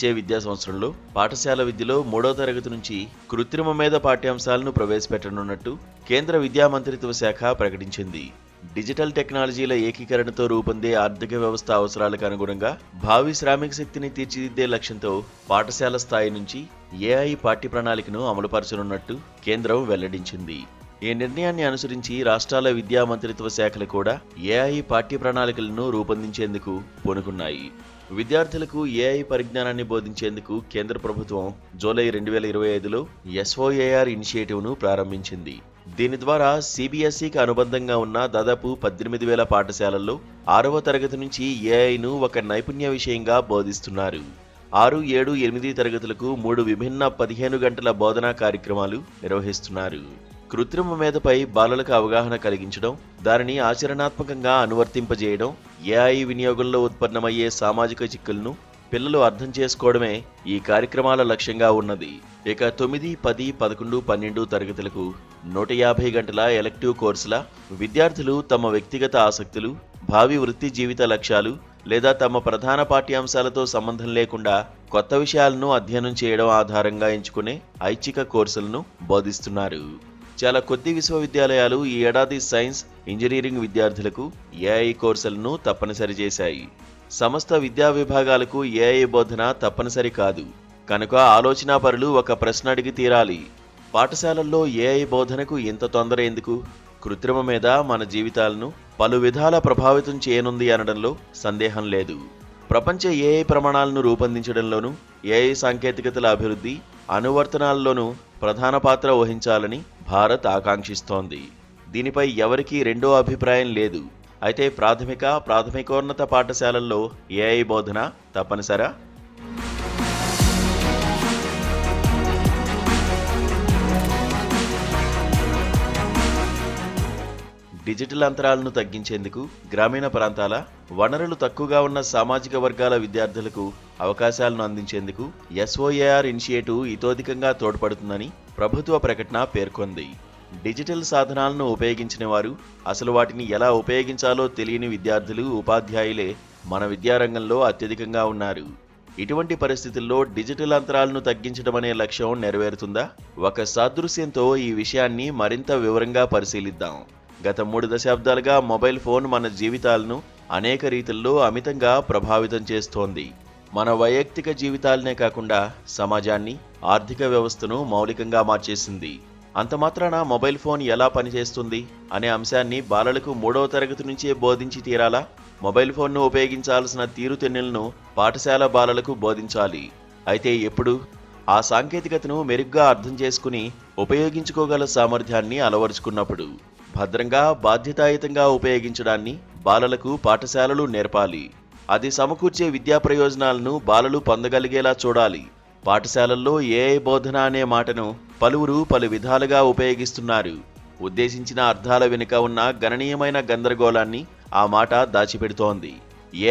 వచ్చే విద్యా సంవత్సరంలో పాఠశాల విద్యలో 3వ తరగతి నుంచి కృత్రిమ మేధ పాఠ్యాంశాలను ప్రవేశపెట్టనున్నట్టు కేంద్ర విద్యా మంత్రిత్వ శాఖ ప్రకటించింది. డిజిటల్ టెక్నాలజీల ఏకీకరణతో రూపొందే ఆర్థిక వ్యవస్థ అవసరాలకు అనుగుణంగా భావి శ్రామిక శక్తిని తీర్చిదిద్దే లక్ష్యంతో పాఠశాల స్థాయి నుంచి ఏఐ పాఠ్య ప్రణాళికను అమలుపరచనున్నట్టు కేంద్రం వెల్లడించింది. ఈ నిర్ణయాన్ని అనుసరించి రాష్ట్రాల విద్యా మంత్రిత్వ శాఖలు కూడా ఏఐ పాఠ్య ప్రణాళికలను రూపొందించేందుకు పూనుకున్నాయి. విద్యార్థులకు ఏఐ పరిజ్ఞానాన్ని బోధించేందుకు కేంద్ర ప్రభుత్వం జూలై 2025లో SOAR ఇనిషియేటివ్ను ప్రారంభించింది. దీని ద్వారా CBSEకి అనుబంధంగా ఉన్న దాదాపు 18,000 పాఠశాలల్లో 6వ తరగతి నుంచి ఏఐను ఒక నైపుణ్య విషయంగా బోధిస్తున్నారు. 6, 7, 8 తరగతులకు 3 విభిన్న 15 గంటల బోధనా కార్యక్రమాలు నిర్వహిస్తున్నారు. కృత్రిమ మేధపై బాలలకు అవగాహన కలిగించడం, దానిని ఆచరణాత్మకంగా అనువర్తింపజేయడం, ఏఐ వినియోగంలో ఉత్పన్నమయ్యే సామాజిక చిక్కులను పిల్లలు అర్థం చేసుకోవడమే ఈ కార్యక్రమాల లక్ష్యంగా ఉన్నది. ఇక 9, 10, 11, 12 తరగతులకు 150 గంటల ఎలెక్టివ్ కోర్సుల విద్యార్థులు తమ వ్యక్తిగత ఆసక్తులు, భావి వృత్తి జీవిత లక్ష్యాలు లేదా తమ ప్రధాన పాఠ్యాంశాలతో సంబంధం లేకుండా కొత్త విషయాలను అధ్యయనం చేయడం ఆధారంగా ఎంచుకునే ఐచ్ఛిక కోర్సులను బోధిస్తున్నారు. చాలా కొద్ది విశ్వవిద్యాలయాలు ఈ ఏడాది సైన్స్, ఇంజనీరింగ్ విద్యార్థులకు ఏఐ కోర్సులను తప్పనిసరి చేశాయి. సమస్త విద్యా విభాగాలకు ఏఐ బోధన తప్పనిసరి కాదు కనుక ఆలోచనాపరులు ఒక ప్రశ్న అడిగి తీరాలి. పాఠశాలల్లో ఏఐ బోధనకు ఇంత తొందర ఎందుకు? కృత్రిమ మీద మన జీవితాలను పలు విధాల ప్రభావితం చేయనుంది అనడంలో సందేహం లేదు. ప్రపంచ ఏఐ ప్రమాణాలను రూపొందించడంలోనూ ఏఐ సాంకేతికతల అభివృద్ధి, అనువర్తనాల్లోనూ ప్రధాన పాత్ర వహించాలని భారత్ ఆకాంక్షిస్తోంది. దీనిపై ఎవరికీ రెండో అభిప్రాయం లేదు. అయితే ప్రాథమికోన్నత పాఠశాలల్లో ఏఐ బోధన తప్పనిసరా? డిజిటల్ అంతరాలను తగ్గించేందుకు గ్రామీణ ప్రాంతాల వనరులు తక్కువగా ఉన్న సామాజిక వర్గాల విద్యార్థులకు అవకాశాలను అందించేందుకు SOAR ఇనిషియేటివ్ ఇతోధికంగా తోడ్పడుతుందని ప్రభుత్వ ప్రకటన పేర్కొంది. డిజిటల్ సాధనాలను ఉపయోగించిన వారు, అసలు వాటిని ఎలా ఉపయోగించాలో తెలియని విద్యార్థులు, ఉపాధ్యాయులే మన విద్యారంగంలో అత్యధికంగా ఉన్నారు. ఇటువంటి పరిస్థితుల్లో డిజిటల్ అంతరాలను తగ్గించడం అనే లక్ష్యం నెరవేరుతుందా? ఒక సాదృశ్యంతో ఈ విషయాన్ని మరింత వివరంగా పరిశీలిద్దాం. గత 3 దశాబ్దాలుగా మొబైల్ ఫోన్ మన జీవితాలను అనేక రీతుల్లో అమితంగా ప్రభావితం చేస్తోంది. మన వైయక్తిక జీవితాలనే కాకుండా సమాజాన్ని, ఆర్థిక వ్యవస్థను మౌలికంగా మార్చేసింది. అంతమాత్రాన మొబైల్ ఫోన్ ఎలా పనిచేస్తుంది అనే అంశాన్ని బాలలకు 3వ తరగతి నుంచే బోధించి తీరాలా? మొబైల్ ఫోన్ను ఉపయోగించాల్సిన తీరుతెన్నులను పాఠశాల బాలలకు బోధించాలి. అయితే ఎప్పుడు? ఆ సాంకేతికతను మెరుగ్గా అర్థం చేసుకుని ఉపయోగించుకోగల సామర్థ్యాన్ని అలవరుచుకున్నప్పుడు. భద్రంగా, బాధ్యతాయుతంగా ఉపయోగించడాన్ని బాలలకు పాఠశాలలు నేర్పాలి. అది సమకూర్చే విద్యా ప్రయోజనాలను బాలలు పొందగలిగేలా చూడాలి. పాఠశాలల్లో ఏఐ బోధన అనే మాటను పలువురు పలు విధాలుగా ఉపయోగిస్తున్నారు. ఉద్దేశించిన అర్థాల వెనుక ఉన్న గణనీయమైన గందరగోళాన్ని ఆ మాట దాచిపెడుతోంది.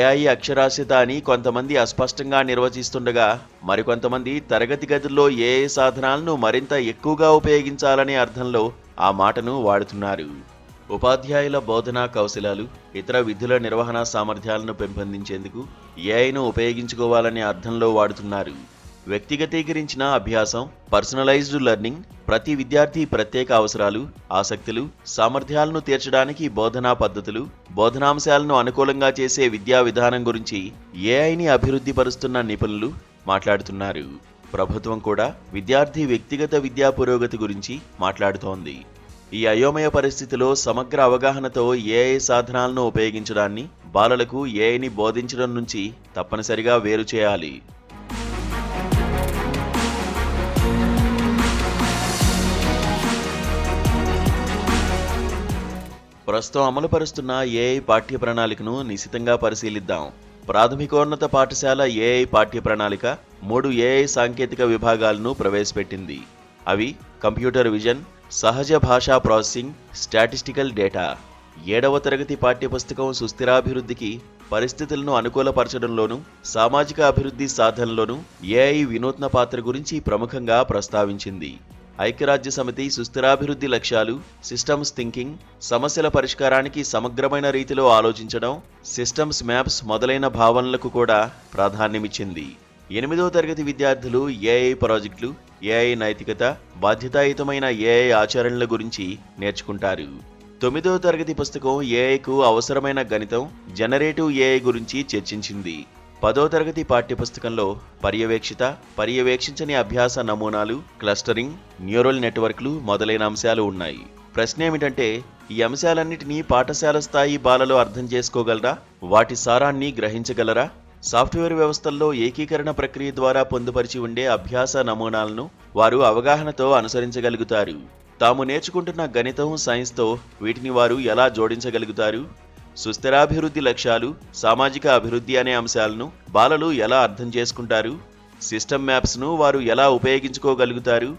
ఏఐ అక్షరాస్యత అని కొంతమంది అస్పష్టంగా నిర్వచిస్తుండగా, మరికొంతమంది తరగతి గదుల్లో ఏఐ సాధనాలను మరింత ఎక్కువగా ఉపయోగించాలనే అర్థంలో ఆ మాటను వాడుతున్నారు. ఉపాధ్యాయుల బోధనా కౌశలాలు, ఇతర విధుల నిర్వహణ సామర్థ్యాలను పెంపొందించేందుకు ఏఐను ఉపయోగించుకోవాలనే అర్థంలో వాడుతున్నారు. వ్యక్తిగతీకరించిన అభ్యాసం, పర్సనలైజ్డ్ లెర్నింగ్, ప్రతి విద్యార్థి ప్రత్యేక అవసరాలు, ఆసక్తులు, సామర్థ్యాలను తీర్చడానికి బోధనా పద్ధతులు, బోధనాంశాలను అనుకూలంగా చేసే విద్యా విధానం గురించి ఏఐని అభివృద్ధి పరుస్తున్న నిపుణులు మాట్లాడుతున్నారు. ప్రభుత్వం కూడా విద్యార్థి వ్యక్తిగత విద్యా పురోగతి గురించి మాట్లాడుతోంది. ఈ అయోమయ పరిస్థితిలో సమగ్ర అవగాహనతో ఏఐ సాధనాలను ఉపయోగించడాన్ని, బాలలకు ఏఐని బోధించడం నుంచి తప్పనిసరిగా వేరు చేయాలి. ప్రస్తుతం అమలుపరుస్తున్న ఏఐ పాఠ్య ప్రణాళికను నిశితంగా పరిశీలిద్దాం. ప్రాథమికోన్నత పాఠశాల ఏఐ పాఠ్య ప్రణాళిక 3 ఏఐ సాంకేతిక విభాగాలను ప్రవేశపెట్టింది. అవి కంప్యూటర్ విజన్, సహజ భాషా ప్రాసెసింగ్, స్టాటిస్టికల్ డేటా. 7వ తరగతి పాఠ్యపుస్తకం సుస్థిరాభివృద్ధికి, పరిస్థితులను అనుకూలపరచడంలోనూ, సామాజిక అభివృద్ధి సాధనలోనూ ఏఐ వినూత్న పాత్ర గురించి ప్రముఖంగా ప్రస్తావించింది. ఐక్యరాజ్య సమితి సుస్థిరాభివృద్ధి లక్ష్యాలు, సిస్టమ్స్ థింకింగ్, సమస్యల పరిష్కారానికి సమగ్రమైన రీతిలో ఆలోచించడం, సిస్టమ్స్ మ్యాప్స్ మొదలైన భావనలకు కూడా ప్రాధాన్యమిచ్చింది. 8వ తరగతి విద్యార్థులు ఏఐ ప్రాజెక్టులు, ఏఐ నైతికత, బాధ్యతాయుతమైన ఏఐ ఆచరణల గురించి నేర్చుకుంటారు. 9వ తరగతి పుస్తకం ఏఐకు అవసరమైన గణితం, జనరేటివ్ ఏఐ గురించి చర్చించింది. 10వ తరగతి పాఠ్యపుస్తకంలో పర్యవేక్షించని అభ్యాస నమూనాలు, క్లస్టరింగ్, న్యూరల్ నెట్వర్క్లు మొదలైన అంశాలు ఉన్నాయి. ప్రశ్న ఏమిటంటే, ఈ అంశాలన్నిటినీ పాఠశాల స్థాయి బాలలు అర్థం చేసుకోగలరా? వాటి సారాన్ని గ్రహించగలరా? సాఫ్ట్వేర్ వ్యవస్థల్లో ఏకీకరణ ప్రక్రియ ద్వారా పొందుపరిచి ఉండే అభ్యాస నమూనాలను వారు అవగాహనతో అనుసరించగలుగుతారు. తాము నేర్చుకుంటున్న గణితం, సైన్స్తో వీటిని వారు ఎలా జోడించగలుగుతారు? సుస్థిరాభివృద్ధి లక్ష్యాలు, సామాజిక అభివృద్ధి అనే అంశాలను బాలలు ఎలా అర్థం చేసుకుంటారు? సిస్టమ్ మ్యాప్స్ను వారు ఎలా ఉపయోగించుకోగలుగుతారు?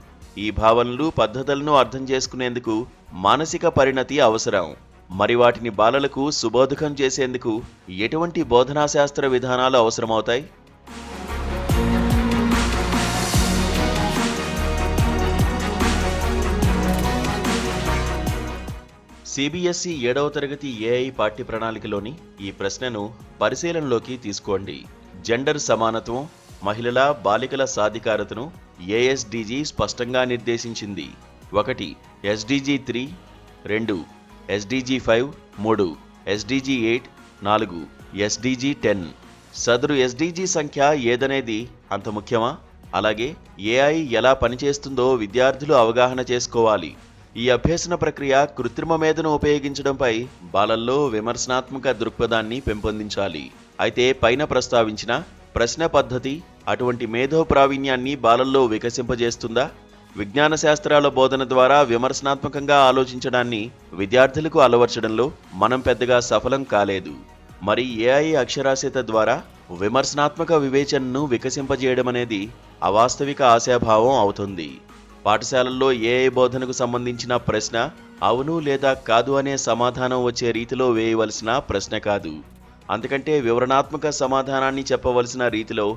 ఈ భావనలు, పద్ధతులను అర్థం చేసుకునేందుకు మానసిక పరిణతి అవసరం. మరి వాటిని బాలలకు సుబోధకం చేసేందుకు ఎటువంటి బోధనాశాస్త్ర విధానాలు అవసరమవుతాయి? సిబిఎస్ఈ 7వ తరగతి ఏఐ పాఠ్య ప్రణాళికలోని ఈ ప్రశ్నను పరిశీలనలోకి తీసుకోండి. జెండర్ సమానత్వం, మహిళల, బాలికల సాధికారతను ఏఎస్డిజి స్పష్టంగా నిర్దేశించింది. 1 ఎస్డిజి 3, 2 ఎస్డిజి 5, 3 ఎస్డిజి 8, 4 ఎస్డిజి 10. సదరు ఎస్డిజి సంఖ్య ఏదనేది అంత ముఖ్యమా? అలాగే ఏఐ ఎలా పనిచేస్తుందో విద్యార్థులు అవగాహన చేసుకోవాలి. ఈ అభ్యసన ప్రక్రియ కృత్రిమ మేధను ఉపయోగించడంపై బాలల్లో విమర్శనాత్మక దృక్పథాన్ని పెంపొందించాలి. అయితే పైన ప్రస్తావించిన ప్రశ్న పద్ధతి అటువంటి మేధో ప్రావీణ్యాన్ని బాలల్లో వికసింపజేస్తుందా? విజ్ఞాన శాస్త్రాల బోధన ద్వారా విమర్శనాత్మకంగా ఆలోచించడాన్ని విద్యార్థులకు అలవర్చడంలో మనం పెద్దగా సఫలం కాలేదు. మరి ఏఐ అక్షరాస్యత ద్వారా విమర్శనాత్మక వివేచనను వికసింపజేయడం అనేది అవాస్తవిక ఆశాభావం అవుతుంది. పాఠశాలల్లో ఏఐ బోధనకు సంబంధించిన ప్రశ్న అవును లేదా కాదు అనే సమాధానం వచ్చే రీతిలో వేయవలసిన ప్రశ్న కాదు. అందుకంటే వివరణాత్మక సమాధానాన్ని చెప్పవలసిన రీతిలో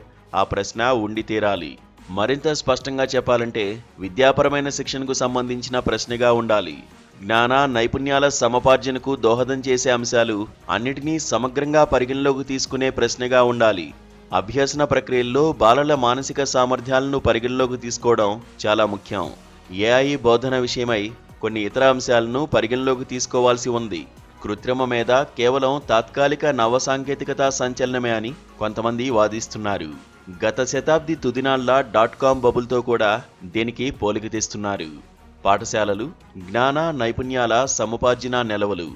ఆ ప్రశ్న ఉండి తీరాలి. మరింత స్పష్టంగా చెప్పాలంటే విద్యాపరమైన శిక్షణకు సంబంధించిన ప్రశ్నగా ఉండాలి. జ్ఞాన, నైపుణ్యాల సముపార్జనకు దోహదం చేసే అంశాలు అన్నిటినీ సమగ్రంగా పరిగణలోకి తీసుకునే ప్రశ్నగా ఉండాలి. అభ్యసన ప్రక్రియల్లో బాలల మానసిక సామర్థ్యాలను పరిగణలోకి తీసుకోవడం చాలా ముఖ్యం. ఏఐ బోధన విషయమై కొన్ని ఇతర అంశాలను పరిగణలోకి తీసుకోవాల్సి ఉంది. కృత్రిమ మేధ కేవలం తాత్కాలిక నవ సాంకేతికత సంచలనమే అని కొంతమంది వాదిస్తున్నారు. గత శతాబ్ది తుదినాళ్ల .com బబుల్తో కూడా దీనికి పోలిక తెస్తున్నారు. పాఠశాలలు జ్ఞాన, నైపుణ్యాల సముపార్జన నెలవులు,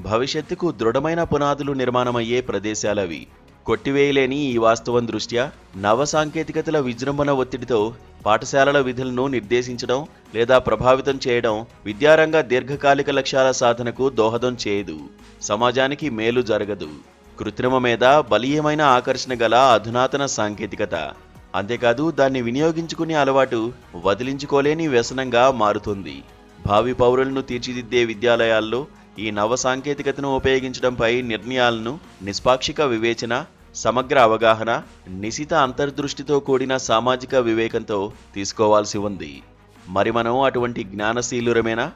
భవిష్యత్తుకు దృఢమైన పునాదులు నిర్మాణమయ్యే ప్రదేశాలవి. కొట్టివేయలేని ఈ వాస్తవం దృష్ట్యా నవ సాంకేతికతల విజృంభణ ఒత్తిడితో పాఠశాలల విధులను నిర్దేశించడం లేదా ప్రభావితం చేయడం విద్యారంగ దీర్ఘకాలిక లక్ష్యాల సాధనకు దోహదం చేయదు. సమాజానికి మేలు జరగదు. కృత్రిమ మీద బలీయమైన ఆకర్షణ గల అధునాతన సాంకేతికత. అంతేకాదు దాన్ని వినియోగించుకునే అలవాటు వదిలించుకోలేని వ్యసనంగా మారుతుంది. భావి పౌరులను తీర్చిదిద్దే విద్యాలయాల్లో ఈ నవ సాంకేతికతను ఉపయోగించడంపై నిర్ణయాలను నిష్పాక్షిక వివేచన, సమగ్ర అవగాహన, నిశిత అంతర్దృష్టితో కూడిన సామాజిక వివేకంతో తీసుకోవాల్సి ఉంది. మరి మనం అటువంటి జ్ఞానశీలురమేనా?